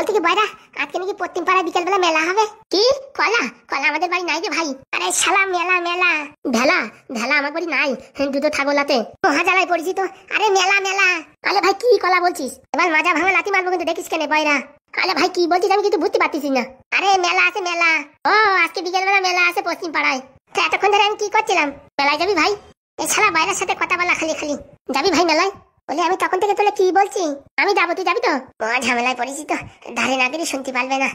বলছি কি বাইরা আজকে নাকি পশ্চিম পাড়ায় বিকেল বেলা মেলা হবে। কি কলা? কলা আমাদের বাড়ি নাই রে ভাই। আরে শালা মেলা মেলা ঢেলা ঢেলা আমার বাড়ি নাই, দুটো থাগলাতে মহা জ্বালায় পড়েছি তো। আরে মেলা মেলা। আরে ভাই কি কলা বলছিস? এবার মাজা ভাঙা লাথি মারবো কিন্তু, দেখিস কেন বাইরা? আরে ভাই কি বলছিস আমি কিছু বুঝতে পারতেছি না। আরে মেলা আছে মেলা। ও আজকে বিকেল বেলা মেলা আছে পশ্চিম পাড়ায়। তো এতক্ষণ ধরে আমি কি করছিলাম? মেলায় যাবি ভাই? এই শালা বাইরের সাথে কথা বলা খালি খালি। যাবি ভাই মেলায়? বলে আমি তখন থেকে তোলে কি বলছি, আমি যাবো তুই যাবি তো? মহা ঝামেলায় পড়েছি তো, ধারে না গেলে শুনতে পারবে না।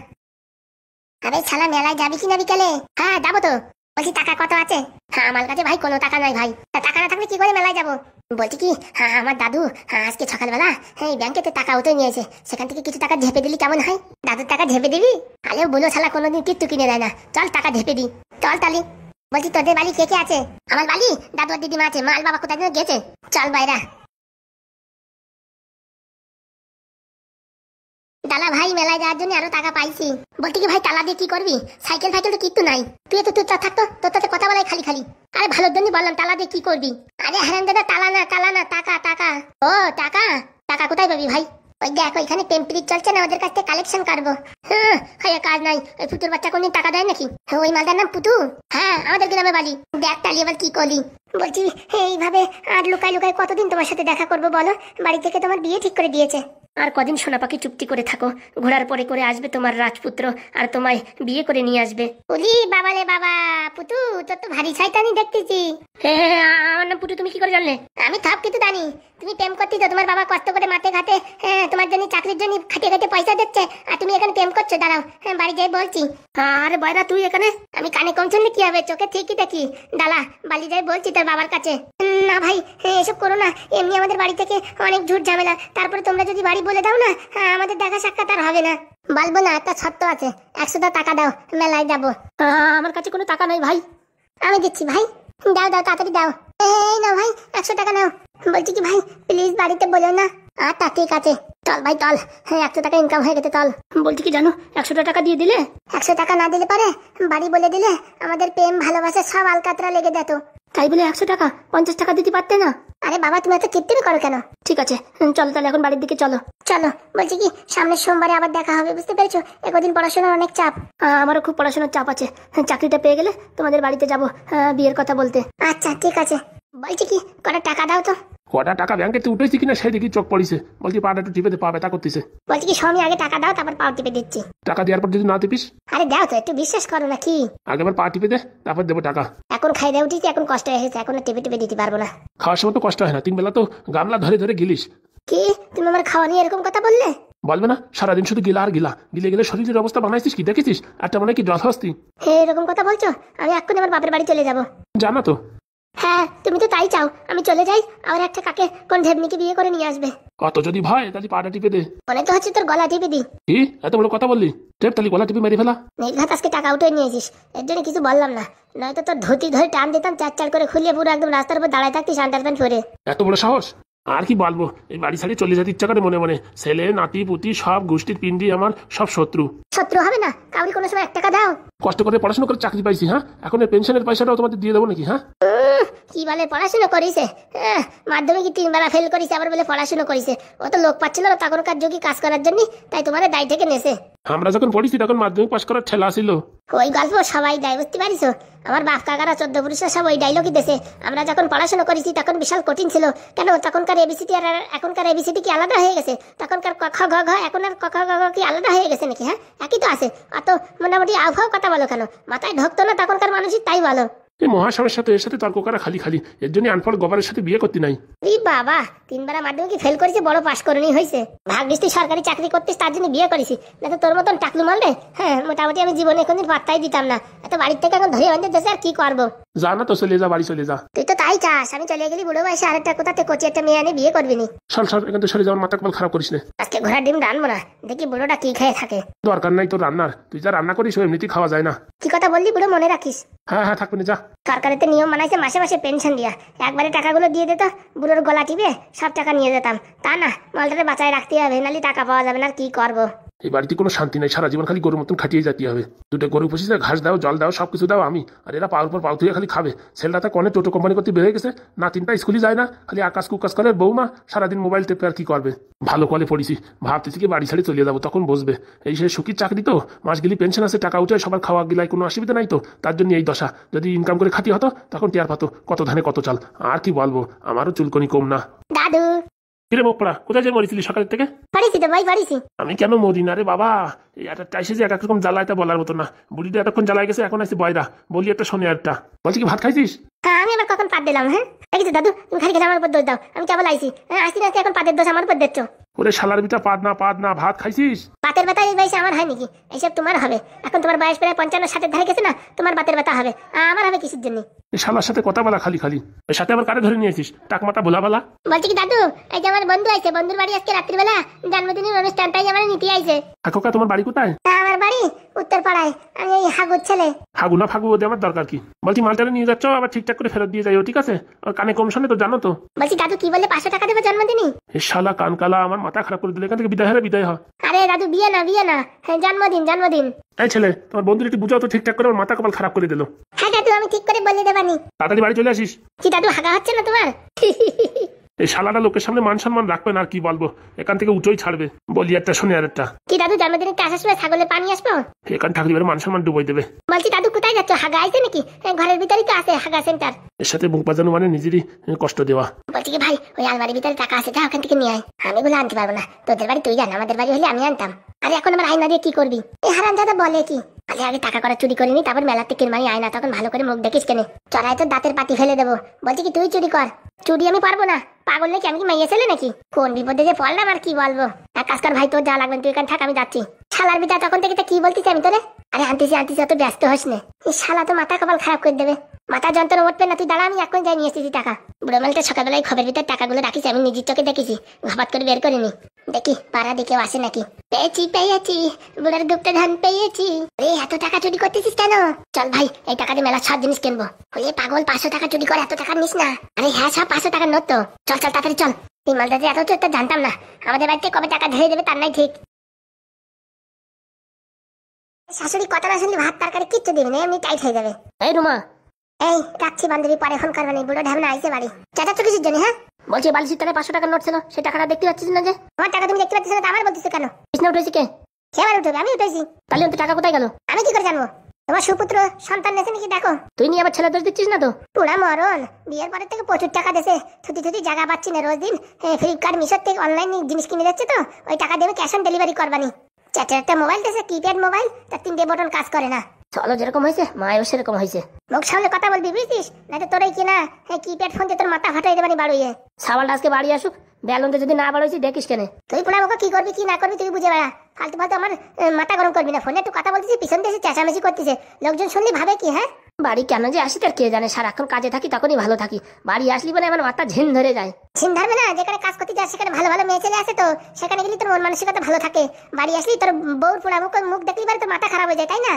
আরে শালা মেলায় যাবি কিনা বিকেলে? হ্যাঁ যাবো তো। বলছি টাকা কত আছে? হ্যাঁ আমার কাছে ভাই কোনো টাকা নাই ভাই। টাকা না থাকলে কি করে মেলায় যাবো? বলছি কি হ্যাঁ আমার দাদু আজকে সকালবেলা এই ব্যাংকেতে টাকা উঠে নিয়েছে, সেখান থেকে কিছু টাকা ঝেপে দিলি কেমন হয়? দাদুর টাকা ঝেপে দিবি? আলেও বলো শালা কোনোদিন কিচ্ছু কিনে দেয় না, চল টাকা ঝেপে দি চল তালি। বলছি তোদের বাড়ি কে কে আছে? আমার বাড়ি দাদু আর দিদিমা আছে, মাল বাবা কোথায় গেছে, চল বাইরা। ডালা ভাই মেলায় যাওয়ার জন্য আরো টাকা পাইছি। বলতে কি ভাই টালা দিয়ে কি করবি? সাইকেল ফাইকেল তো কিচ্ছু নাই, তুই তো তুই থাকতো তোর সাথে কথা বলাই খালি খালি। আরে ভালোর জন্য বললাম টালা দিয়ে কি করবি? আরে হারাম দাদা টালা না টাকা টাকা। ও টাকা? টাকা কোথায় পাবি ভাই? ওই দেখ ওইখানে টেম্পারেচার চলছে না, ওদের কাছ থেকে কালেকশন করবো। হ্যাঁ খাইয়া কাজ নাই, ওই পুতুর বাচ্চা কোনদিন টাকা দেয় নাকি? ওই মালটার নাম পুতু। হ্যাঁ আমাদের গ্রামে বাড়ি। দেখ টালি এবার কি করলি। বলছি এইভাবে আর লুকাই লুকাই কতদিন তোমার সাথে দেখা করবো বলো? বাড়ি থেকে তোমার বিয়ে ঠিক করে দিয়েছে। আর কদিন সোনা পাখি চুপটি করে থাকো, ঘোড়ার পরে করে আসবে তোমার রাজপুত্র আর তোমায় বিয়ে করে নিয়ে আসবে। বলি বাবা রে বাবা, পুতু তোর তো ভারী শয়তানি দেখতেছি। হ্যাঁ আমার নাম পুতু, তুমি কি করে জানলে? আমি সব কিছু জানি। তুমি প্রেম করতে তো, তোমার বাবা কষ্ট করে মাঠে ঘাটে তোমার জন্য চাকরির জন্য খাটে খাটে পয়সা দিচ্ছে, আর তুমি এখানে প্রেম করছো। দাঁড়াও বাড়ি যাই বলছি। আরে বয়রা তুই এখানে? আমি কানে কম শুনলে কি হবে, চোখে ঠিকই দেখি। দাঁড়া বাড়ি যাই বলছি তোর বাবার কাছে। না ভাই এসব করো না, এমনি আমাদের বাড়ি থেকে অনেক ঝুট ঝামেলা, তারপরে তোমরা যদি বাড়ি বলে দাও না আমাদের দেখা সাক্ষাৎ আর হবে না। বলবো না, একটা শর্ত আছে, 100 টাকা দাও মেলায় যাবো। আমার কাছে কোনো টাকা নেই ভাই। আমি দিচ্ছি ভাই, দাও দাও তাড়াতাড়ি দাও। এই না ভাই 100 টাকা নাও। বলছি কি ভাই প্লিজ বাড়িতে বলো না। আচ্ছা ঠিক আছে চল ভাই চল, 100 টাকা ইনকাম হয়ে গেছে চল। বলছি কি জানো, 100 টাকা দিয়ে দিলে, 100 টাকা না দিলে পারে বাড়ি বলে দিলে আমাদের প্রেম ভালোবাসা সব আলকাতরা লেগে যেত। তাই বলে 100 টাকা 50 টাকা দিতে পারতে না? আরে বাবা তুমি এত কিপ্টেমি করো কেন? ঠিক আছে চলো তাহলে এখন বাড়ির দিকে চলো। চলো। বলছি কি সামনের সোমবারে আবার দেখা হবে, বুঝতে পেরেছো? একদিন পড়াশোনার অনেক চাপ। আমারও খুব পড়াশোনার চাপ আছে, চাকরিটা পেয়ে গেলে তোমাদের বাড়িতে যাবো বিয়ের কথা বলতে। আচ্ছা ঠিক আছে। বলছি কি কটা টাকা দাও তো। কটা টাকা ব্যাংকে উঠেছি কিনা সেই দেখি চোখ পড়িছে। বলছি পাটা একটু টিপে পা ব্যথা করতেছে। বলছি কি স্বামী আগে টাকা দাও তারপর পা টিপে দিচ্ছি। টাকা দেওয়ার পর যদি না টিপিস? আরে দাও তো, একটু বিশ্বাস করো না কি? আগে আমার পা টিপে দে তারপর দেবো টাকা। এখন খাই দিয়ে উঠেছি, এখন কষ্ট হয়েছে, এখন টিপে টিপে দিতে পারবো না। খাওয়ার সময় তো কষ্ট হয় না, 3 বেলা তো গামলা ধরে ধরে গিলিস। কি তুমি আমার খাওয়া নিয়ে এরকম কথা বললে? বলবে না সারাদিন শুধু গিলা আর গিলা, গিলে গেলে শরীরের অবস্থা বানাইছিস কি দেখেছিস? একটা মনে কি জলহস্তি। হে এরকম কথা বলছো? আমি এক্ষুনি আমার বাপের বাড়ি চলে যাবো। জানা তো। হ্যাঁ তুমি তো তাই চাও, আমি চলে যাই আর একটা কাকে কোন ঢেবনিকে বিয়ে করে নিয়ে আসবে। কত যদি ভয় তাহলে পাটা টিপে দে। মনে তো হচ্ছে তোর গলা টিপে দি। কি এত বড় কথা বললি? টেপ তাহলে গলা টিপে মেরে ফেলা। নির্ঘাত আজকে টাকা উঠে নিয়েছিস, এর জন্য কিছু বললাম না, নয়তো তোর ধুতি ধরে টান দিতাম, চার চার করে খুলিয়ে পুরো একদম রাস্তার উপর দাঁড়ায় থাকতিস আন্ডারপ্যান্ট পরে। এত বড় সাহস? আর কি বলবো, এই বাড়ি ছাড়িয়ে চলে যেতে ইচ্ছা করে মনে মনে। ছেলে নাতি পুতি সব গোষ্ঠীর পিন্ডি আমার সব শত্রু। শত্রু হবে না? কাউরি কোনো সময় 1 টাকা দাও? কষ্ট করে পড়াশোনা করে চাকরি পাইছি, হ্যাঁ এখন এই পেনশনের পয়সাটাও তোমাদের দিয়ে দেবো নাকি? হ্যাঁ কি বলে পড়াশোনা করিছে? মাধ্যমিকে 3 বেলা ফেল করিছে, আবার বলে পড়াশোনা করিছে। ও তো লোক পাচ্ছিল না তখনকার যোগী কাজ করার জন্য, তাই তোমার দায় থেকে নেছে। আমরা যখন পড়িছি তখন মাধ্যমিক পাস করার ঠেলা ছিল। ওই গল্প সবাই দেয়, বুঝতে পারিস? আমার বাপ কাকারা 14 পুরুষরা সব ওই ডায়লগই দেশে। আমরা যখন পড়াশোনা করেছি তখন বিশাল কঠিন ছিল। কেন তখনকার এবিসিডি আর এখনকার এবিসিডি কি আলাদা হয়ে গেছে? তখনকার ক খ গ ঘ এখন আর ক খ গ ঘ কি আলাদা হয়ে গেছে নাকি? হ্যাঁ একই তো আছে। অত মোটামুটি আবহাওয়া কথা বলো কেন? মাথায় ঢুকতো না তখনকার মানুষই, তাই বলো। এই মহাশয়ের সাথে এর সাথে তর্ক করা খালি খালি, এর জন্য আনপড় গোবরের সাথে বিয়ে করতে নাই। এই বাবা 3 বেলা মাধ্যমিকে ফেল করেছে, বড় পাশ করনি হয়েছে। ভাগ্যিস তুই সরকারি চাকরি করতিস, তার জন্য বিয়ে করেছি, না তো তোর মতন টাকলু মারলে হ্যাঁ মোটামুটি আমি জীবনে কোনদিন পাত্তাই দিতাম না। এত বাড়ির থেকে এখন ধরে আনতে দেশে আর কি করবো? যা না তো চলে যা, বাড়ি চলে যা। তুই তো তাই চাস, আমি চলে গেলি বুড়ো বয়সে আরেকটা কোথাতে কচি একটা মেয়ে আনে বিয়ে করবি নি। সর সর এখান থেকে সরে যাওয়ার মাথা কপাল খারাপ করিস না। আজকে ঘোড়ার ডিম রানবো না, দেখি বুড়োটা কি খেয়ে থাকে। দরকার নাই তোর রান্নার, তুই যা রান্না করিস ও এমনিতেই খাওয়া যায় না। কি কথা বললি বুড়ো, মনে রাখিস। হ্যাঁ হ্যাঁ থাকবে না, যা। সরকারেতে নিয়ম বানাইছে মাসে মাসে পেনশন দিয়া, একবারে টাকাগুলো দিয়ে দিত, বুড়োর গলা টিপে সব টাকা নিয়ে যেতাম। তা না, মালটারে বাঁচায় রাখতে হবে, নাহলে টাকা পাওয়া যাবে না। আর কি করবো? এই বাড়িতে কোনো শান্তি নাই, সারা জীবন খালি গরুর মতন খাটিয়ে যেতে হবে। দুটো গরু পুষিছে, ঘাস দাও, জল দাও, সবকিছু দাও আমি, আর এরা পাওয়ার পর পাও থেকে খালি খাবে। ছেলেটা তো কনে টোটো কোম্পানি করতে বেরিয়ে গেছে, না তিনটা স্কুলে যায় না, খালি আকাশ কুকাশ করে, বৌমা সারাদিন মোবাইল টেপে আর কি করবে। ভালো কলে পড়িছি, ভাবতেছি কি বাড়ি ছেড়ে চলে যাবো, তখন বসবে। এই সে সুখীর চাকরি তো, মাস গেলি পেনশন আছে, টাকা উঠে, সবার খাওয়া গিলায় কোনো অসুবিধা নাই তো, তার জন্য এই দশা। যদি ইনকাম করে খাতি হতো তখন টিয়ার পাতো কত ধানে কত চাল। আর কি বলবো, আমারও চুলকনি কম না। দাদু কিরে মুখ পড়া, কোথায় যে মরেছিলি সকালের থেকে? বাড়িছি তো ভাই, বাড়িছি। আমি কেন মরি না রে বাবা, এই একটা এসে যে এক এক রকম জ্বালায় তা বলার মতো না। বুড়িটা এতক্ষণ জ্বালায় গেছে, এখন আসছে বয়রা, বলি একটা শোনে একটা। বলছি কি ভাত খাইছিস? হ্যাঁ, আমি আবার কখন পাত দিলাম? হ্যাঁ দেখিস দাদু, তুমি খালি খেলে আমার উপর দোষ দাও। আমি কেবল আইছি, হ্যাঁ আসছি না, এখন পাতের দোষ আমার উপর দিচ্ছ। ওরে শালার বিটা, পাদ না, ভাত খাইছিস? বাতের ব্যথা এই বয়সে আমার হয় নাকি? এইসব তোমার হবে, এখন তোমার বয়স প্রায় 55-60 ধারে গেছে না, তোমার বাতের ব্যথা হবে, আমার হবে কিসের জন্য? এই শালার সাথে কথা বলা খালি খালি, এর সাথে আবার কারে ধরে নিয়েছিস? টাকমাটা ভোলা বলা। বলছি কি দাদু, এই যে আমার বন্ধু আইছে, বন্ধুর বাড়ি আজকে রাত্রিবেলা জন্মদিনের অনুষ্ঠান, তাই আমার নিতে আইছে। কাকা তোমার বাড়ি কোথায়? আমার বাড়ি উত্তরপাড়ায়, আমি এই হাগুর ছেলে। ফাগু না ফাগু ওদের আমার দরকার কি? বলছি মালটারে নিয়ে যাচ্ছ, আবার ঠিকঠাক করে ফেরত দিয়ে যাইও, ঠিক আছে? ওর কানে কম শোনে তো, জানো তো। বলছি দাদু কি বললে 500 টাকা দেবো জন্মদিনই? এই শালা কানকালা আমার মাথা খারাপ করে দিলে, এখান থেকে বিদায় হলে বিদায় হ। আরে দাদু বিয়ে না, হ্যাঁ জন্মদিন। এই ছেলে, তোমার বন্ধুর একটু বুঝাও তো ঠিকঠাক করে, ওর মাথা কপাল খারাপ করে দিল। হ্যাঁ দাদু, আমি ঠিক করে বলে দেবানি। তাড়াতাড়ি বাড়ি চলে আসিস। কি দাদু, হাগা হচ্ছে না তোমার? এই শালাটা লোকের সামনে মান সম্মান রাখবে না, আর কি বলবো, এখান থেকে উঠোই ছাড়বে। বলি একটা শোনে আর একটা। কি দাদু, জন্মদিনে আসার সময় ছাগলের পানি আসবো? এখান থাকলে এবার মান সম্মান ডুবই দেবে। বলছি দাদু কোথায় যাচ্ছ? হাগা আইছে নাকি? ঘরের ভিতরেই তো আছে হাগা সেন্টার। এর সাথে মুখ বাজানো মানে নিজেরই কষ্ট দেওয়া। বলছি কি ভাই, ওই আলমারির ভিতরে টাকা আছে, যা ওখান থেকে নিয়ে আয়। আমি বলে আনতে পারবো না, তোদের বাড়ি তুই জান, আমাদের বাড়ি হলে আমি আনতাম। আরে এখন আমার আয়না দিয়ে কি করবি? এই হারামজাদা বলে কি, আগে টাকা করা চুরি করে নি, তারপর মেলা থেকে কিনবাই আয়না, তখন ভালো করে মুখ দেখিস কেনে, চড়াই তো দাঁতের পাতি ফেলে দেবো। বলছি কি তুই চুরি কর। চুরি আমি পারবো না, পাগল নাকি? আমি কি মাইয়া ছেলে নাকি? কোন বিপদে যে পড়লাম আর কি বলবো। এক কাজ কর ভাই, তোর যা লাগবে তুই এখানে থাক, আমি যাচ্ছি। শালার বিটা তখন থেকে কি বলতিস আমি তোরে? আরে আনতেছি অত ব্যস্ত হস না, এই শালা তো মাথা কপাল খারাপ করে দেবে, মাথা যন্ত্রণা উঠবে না। তুই দাঁড়া, আমি এখন যাই নিয়ে এসেছি টাকা। বুড়ো মালটা সকালবেলায় খবরের ভিতরে টাকাগুলো রাখিস, আমি নিজের চোখে দেখেছি, ঘাপাত করে বের করিনি। দেখি পাড়া দিকেও আসে নাকি। পেয়েছি বুড়ার গুপ্ত ধান পেয়েছি। আরে এত টাকা চুরি করতেছিস কেন? চল ভাই, এই টাকা দিয়ে মেলা সব জিনিস কিনবো। ওই পাগল, 500 টাকা চুরি করে এত টাকা নিস না। আরে হ্যাঁ, সব 500 টাকার নোট তো। চল তাড়াতাড়ি চল। এই মালটা যে এত চোরটা জানতাম না, আমাদের বাড়িতে কবে টাকা ঢেলে দেবে তার নাই ঠিক। শাশুড়ি কথা না শুনলে ভাত তরকারি কিচ্ছু দিবি না, এমনি টাইট হয়ে যাবে। এই রুমা, এই রাখছি বান্ধবী, পরে ফোন করবে না। বুড়ো ঢাবনা আইসে বাড়ি। চাচা তো কিছুর জন্য? হ্যাঁ বলছি, বালিশের তলায় 500 টাকার নোট ছিল, সেই টাকাটা দেখতে পাচ্ছিস না যে? আমার টাকা তুমি দেখতে পাচ্ছিস না, আমার বলতেছে কেন? বিছনা উঠেছি কে? সেবার উঠবে, আমি উঠেছি। তাহলে তো টাকা কোথায় গেল? আমি কি করে জানবো? তোমার সুপুত্র সন্তান নেছে নাকি দেখো। তুই নিয়ে আবার ছেলে দোষ দিচ্ছিস না তো? পুরা মরণ, বিয়ের পরের থেকে প্রচুর টাকা দেশে, থুতি জায়গা পাচ্ছি না। রোজ দিন ফ্লিপকার্ট মিশোর থেকে অনলাইন জিনিস কিনে যাচ্ছে, তো ওই টাকা দেবে ক্যাশ অন ডেলিভারি করবানি। চাচার একটা মোবাইল দেশে, কিপ্যাড মোবাইল, তার 3টে বটন কাজ করে না। চলো যেরকম হয়েছে মায়ও সেরকম হয়েছে। মুখ সামনে কথা বলবি বুঝছিস, না তো তোরাই কিনা কিপ্যাড ফোন দিয়ে তোর মাথা ফাটাই দেবানি বাড়িয়ে। সাবালটা আজকে বাড়ি আসুক, ব্যালনটা যদি না বাড়াইছি দেখিস কেন। তুই পোড়া মুখ কি করবি কি না করবি তুই বুঝে বেড়া, ফালতু আমার মাথা গরম করবি না। ফোনে একটু কথা বলতেছি, পিছন দিয়ে চেঁচামেচি করতেছে, লোকজন শুনলে ভাবে কি? হ্যাঁ বাড়ি কেন যে আসি তার কে জানে, সারাক্ষণ কাজে থাকি তখনই ভালো থাকি, বাড়ি আসলি বলে আমার মাথা ঝিন ধরে যায়। ঝিন ধরবে না, যেখানে কাজ করতে যাস সেখানে ভালো ভালো মেয়ে ছেলে আছে, তো সেখানে গেলে তোর মন মানসিকতা ভালো থাকে। বাড়ি আসলি তোর বউর পোড়া মুখ দেখলি বাড়ি তোর মাথা খারাপ হয়ে যায়, তাই না?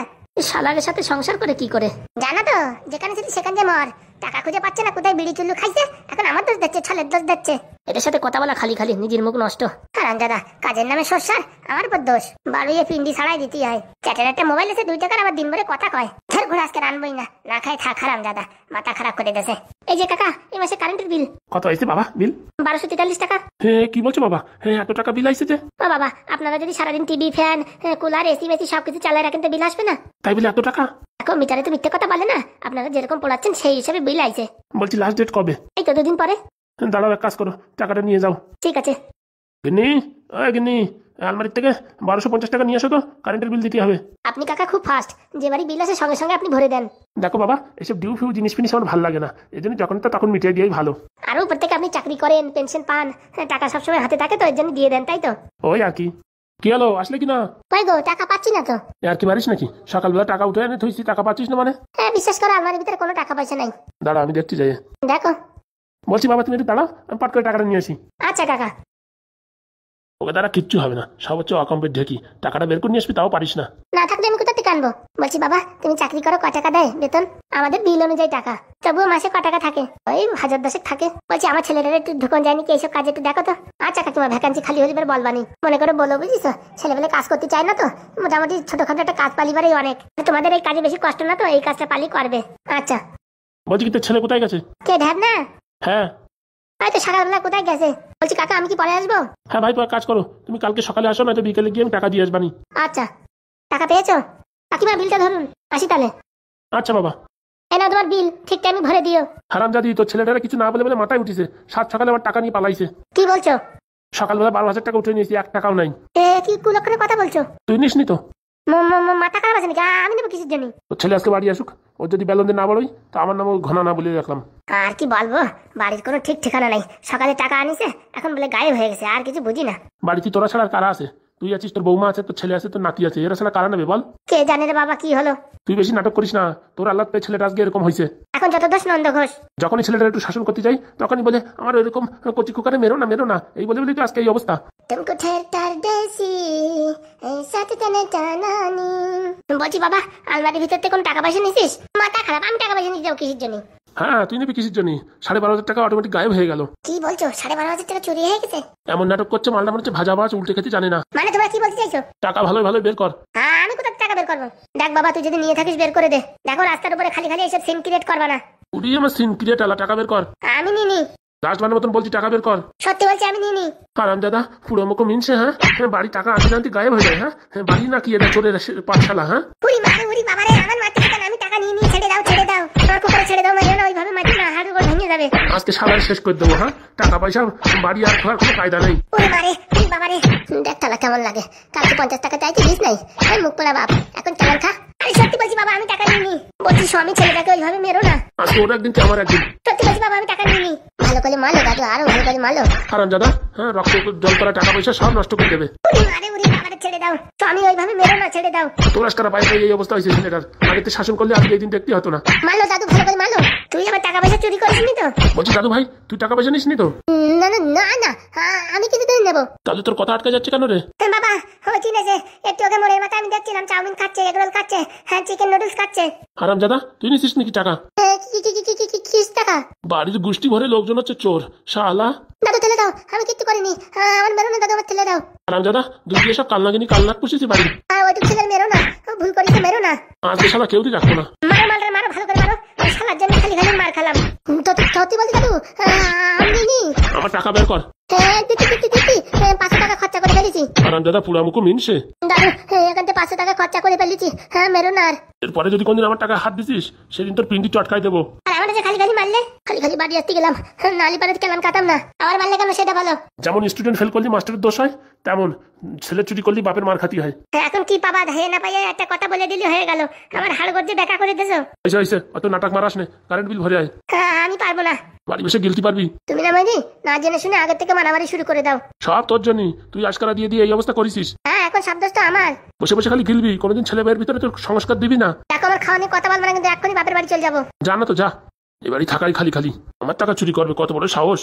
শালারের সাথে সংসার করে কি করে জানা তো, যেখানে যদি সেখানে মর। টাকা খুঁজে পাচ্ছে না, কোথায় বিড়ি চুল্লু খাইছে, এখন আমার দোষ দিচ্ছে, ছালের দোষ দিচ্ছে। এটার সাথে কথা বলা খালি খালি নিজের মুখ নষ্ট। হারাম দাদা, কাজের নামে সরসার, আমার উপর দোষ। বাড়িয়ে পিন্ডি ছাড়াই দিতে হয়। চ্যাটের একটা মোবাইল আছে 2 টাকার, আবার দিন ভরে কথা কয়। ধর ঘুরে আজকে রানবই না, না খাই থাক। হারাম দাদা মাথা খারাপ করে দেছে। এই যে কাকা, এই মাসে কারেন্টের বিল কত হয়েছে বাবা? বিল 1243 টাকা। হ্যাঁ কি বলছো বাবা? হ্যাঁ এত টাকা বিল আইছে যে? ও বাবা, আপনারা যদি সারাদিন TV, fan, cooler, AC Messi সবকিছু চালায় রাখেন তো বিল আসবে না? তাই বলে এত টাকা? এখন মিটারে তো মিথ্যে কথা বলে না, আপনারা যেরকম পড়াচ্ছেন সেই হিসাবে বিল আইছে। বলছি লাস্ট ডেট কবে? এই তো 2 দিন পরে। দাঁড়াও, এক কাজ করো, টাকাটা নিয়ে যাও। ঠিক আছে। গিন্নি, গিন্নি, আলমারির থেকে 1250 টাকা নিয়ে আসো তো, কারেন্টের বিল দিতে হবে। আপনি কাকা খুব ফাস্ট, যে বাড়ি বিল আসে সঙ্গে সঙ্গে আপনি ভরে দেন। দেখো বাবা, এসব ডিউ ফিউ জিনিস ফিনিস আমার ভালো লাগে না, এই জন্য যখন তো তখন মিটিয়ে দিয়েই ভালো। আরো উপর থেকে আপনি চাকরি করেন, পেনশন পান, টাকা সবসময় হাতে থাকে, তো এর জন্য দিয়ে দেন, তাই তো? ওই আর কি। কি হলো, আসলে কি না? কই গো, টাকা পাচ্ছি না তো। আর কি মারিস নাকি? সকালবেলা টাকা উঠে এনে থইছি, টাকা পাচ্ছিস না মানে? হ্যাঁ বিশ্বাস করো, আলমারির ভিতরে কোনো টাকা পয়সা নাই। দাঁড়া আমি দেখছি যাই। দেখো। বলছি বাবা তুমি একটু দাঁড়াও, আমি পাট করে টাকাটা নিয়ে আসি। আচ্ছা কাকা। ওকে দ্বারা কিচ্ছু হবে না, সব হচ্ছে অকম্পিট ঢেকি। টাকাটা বের করে নিয়ে আসবি, তাও পারিস না। না থাকলে আমি কোথা থেকে আনবো? বলছি বাবা তুমি চাকরি করো, ক টাকা দেয় বেতন? আমাদের বিল অনুযায়ী টাকা, তবুও মাসে ক টাকা থাকে? ওই 1000-10 থাকে। বলছি আমার ছেলেরা একটু ঢুকন যায়নি কি এইসব কাজে, একটু দেখো তো। আচ্ছা কাকিমা ভ্যাকান্সি খালি হলে এবার বলবানি, মনে করে বলো, বুঝিস? ছেলেবেলে কাজ করতে চায় না তো, মোটামুটি ছোটখাটো একটা কাজ পালিবারই অনেক। তোমাদের এই কাজে বেশি কষ্ট না তো, এই কাজটা পালি করবে। আচ্ছা বলছি কি তোর ছেলে কোথায় গেছে? কে ঢ্যাব না? হ্যাঁ হয়তো সকালবেলা কোথায় গেছে। বলছি কাকা আমি কি পরে আসবো? হ্যাঁ ভাই, তোমার কাজ করো, তুমি কালকে সকালে আসো, না তো বিকেলে গিয়ে আমি টাকা দিয়ে আসবানি। আচ্ছা টাকা পেয়েছো? কাকিমা বিলটা ধরুন, আসি তাহলে। আচ্ছা বাবা। এই নাও তোমার বিল, ঠিক টাইমে ভরে দিও। হারামজাদি, তোর ছেলেটারা কিছু না বলে বলে মাথায় উঠিছে, সাত সকালে আমার টাকা নিয়ে পালাইছে। কি বলছো? সকালবেলা 12,000 টাকা উঠে নিয়েছি, 1 টাকাও নাই। কি কুলক্ষণের কথা বলছো? তুই নিস নি তো? মাথা খারাপ আছে নাকি? আমি নেবো কিসের জন্য? তোর ছেলে আজকে বাড়ি আসুক, ও যদি বেলন্দে না বলোই তো আমার নামও ঘনা না বলে রাখলাম। আর কি বলবো, বাড়ির কোনো ঠিক ঠিকানা নাই। সকালে টাকা আনিছে, এখন বলে গায়েব হয়ে গেছে, আর কিছু বুঝি না। বাড়িতে তোরা ছাড়া আর কারা আছে? তুই আছিস, তোর বৌমা আছে, তোর ছেলে আছে, তোর নাতি আছে, এরা ছাড়া কারা নেবে বল? কে জানে রে বাবা কি হলো। তুই বেশি নাটক করিস না, তোর আল্লাহ পেয়ে ছেলেটা আজকে এরকম হয়েছে। এখন যত দোষ নন্দ ঘোষ। যখনই ছেলেটা একটু শাসন করতে যাই তখনই বলে আমার এরকম কচি কুকারে মেরো না মেরো না, এই বলে বলেই তো আজকে এই অবস্থা। তুমকো ঠেরটার দেশি এই সাথে টানে টানানি। বলছি বাবা আলমারির ভিতর থেকে কোনো টাকা পয়সা নিছিস? মাথা খারাপ, আমি টাকা পয়সা নিতে যাবো কিসের জন্য? হ্যাঁ তুই নিবি কিসের জন্য? 12,500 টাকা অটোমেটিক গায়েব হয়ে গেল। কি বলছো? 12,500 টাকা চুরি হয়ে গেছে? এমন নাটক করছে, মালটা মনে হচ্ছে ভাজা মাছ উল্টে খেতে জানে না। মানে তোমরা কি বলতে চাইছো? টাকা ভালোই ভালো বের কর। হ্যাঁ আমি কোথা থেকে টাকা বের করবো? দেখ বাবা তুই যদি নিয়ে থাকিস বের করে দে। দেখো রাস্তার উপরে খালি খালি এইসব সিন ক্রিয়েট করবা না। উড়ি আমার সিন ক্রিয়েট আলা, টাকা বের কর। আমি নিনি। লাস্ট মানের মতন বলছি, টাকা বের কর। সত্যি বলছি আমি নিনি। আরাম দাদা পুরো মুখো মিনছে। হ্যাঁ বাড়ি টাকা আনতে আনতে গায়েব হয়ে যায়। হ্যাঁ বাড়ি না কি এটা চোরের পাঠশালা? হ্যাঁ উড়ি মারে উড়ি বাবারে, আমার মারতে কেন? আমি টাকা নিয়ে নিয়ে ছেড়ে দাও ছেড়ে দাও, আমার কুকুরে ছেড়ে দাও, মারিও না ওইভাবে, মাটি না হাড় উপর ভেঙে যাবে। আজকে সালার শেষ করে দেবো। হ্যাঁ টাকা পয়সা বাড়ি আর খাওয়ার কোনো কায়দা নেই। উড়ি মারে উড়ি বাবারে। দেখ তালা কেমন লাগে, কালকে 50 টাকা চাইতে দিস নাই, আমি মুখ পোড়া বাপ, এখন কেমন খা? আরে সত্যি বলছি বাবা আমি টাকা নিইনি। বলছি স্বামী ছেলেটাকে ওইভাবে মেরো না। আজকে ওর একদিন কি আমার একদিন। সত্যি বলছি বাবা আমি টাকা নিইনি। ভালো করে মারলো দাদু, আরো ভালো করে মারলো। হারাম দাদা, হ্যাঁ রক্ত জল করা টাকা পয়সা সব নষ্ট করে দেবে। উড়ি মারে উড়ি বাবারে, ছেড়ে দাও স্বামী, ওইভাবে মেরো না, ছেড়ে দাও। তোর আজকারা বাইরে এই অবস্থা হয়েছে ছেলেটার, আগে তো শাসন করলে আজকে এই দিন দেখতে হতো না। মারলো দাদু, ভালো করে মারলো। তুই আমার টাকা পয়সা চুরি করিসনি তো? বলছি দাদু ভাই তুই টাকা পয়সা নিসনি তো? না না না না, আমি কিন্তু তুই নেবো। তাহলে তোর কথা আটকে যাচ্ছে কেন রে? বাবা ও চিনেছে, একটু আগে মোড়ের মাথায় আমি দেখছিলাম চাউমিন খাচ্ছে, এগরোল খাচ্ছে, হ্যাঁ চিকেন নুডলস খাচ্ছে। হারাম দাদা তুই নিছিস নাকি টাকা? কিস টাকা? বাড়ির গোষ্ঠী ভরে লোকজন হচ্ছে চোর শালা। দাদু ঠেলে দাও, আমি কিচ্ছু করিনি। আমার মেরো না দাদু, আমার ঠেলে দাও। হারাম দাদা দুই দিয়ে সব কালনাগিনি কালনাক পুষেছি বাড়ি। ওইটুক ছেলের মেরো না, ও ভুল করেছে, মেরো না। আজকে শালা কেউই রাখবো না। মারো মারো মারো, ভালো করে মারো। ওই শালার জন্য খালি খালি মার খেলাম। সত্যি বলছি দাদু আমি নিইনি। আমার টাকা বের কর। দিচ্ছি 500 টাকা খরচা করে ফেলেছি। হারাম দাদা পুরা মুখো মিনছে। দাদু এখান থেকে 500 টাকা খরচা করে ফেলেছি, হ্যাঁ মেরো না আর। এরপরে যদি কোনদিন আমার টাকা হাত দিছিস সেদিন তোর পিন্ডি চটকাই দেবো। আর আমার যে খালি খালি মারলে, খালি খালি বাড়ি আসতে গেলাম, নালি পাড়াতে গেলাম কাটাম না, আবার মারলে কেন সেটা বলো। যেমন স্টুডেন্ট ফেল করলে মাস্টারের দোষ হয়, তেমন ছেলে চুরি করলে বাপের মার খাতি হয়। এখন কি পাবা? ধাইয়ে না পাইয়ে একটা কথা বলে দিলি হয়ে গেল, আমার হাড় গর্জে দেখা করে দিছো। হয়েছে হয়েছে, অত নাটক মারাস নে, কারেন্ট বিল ভরে আয়। আমি পারবো না। বাড়ি বসে গিলতে পারবি? তুমি না মাইনি, না জেনে শুনে আগের থেকে মারামারি শুরু করে দাও। সব তোর জন্যই, তুই আজকারা দিয়ে দিয়ে এই অবস্থা করেছিস। হ্যাঁ এখন সব দোষটা আমার। বসে বসে খালি গিলবি, কোনোদিন ছেলে মেয়ের ভিতরে তোর সংস্কার দিবি না। দেখো আমার খাওয়া নিয়ে কথা বলবো না, কিন্তু এক্ষুনি বাপের বাড়ি চলে যাবো। যা না তো যা, এবারই থাকাই খালি খালি আমার টাকা চুরি করবে, কত বড় সাহস।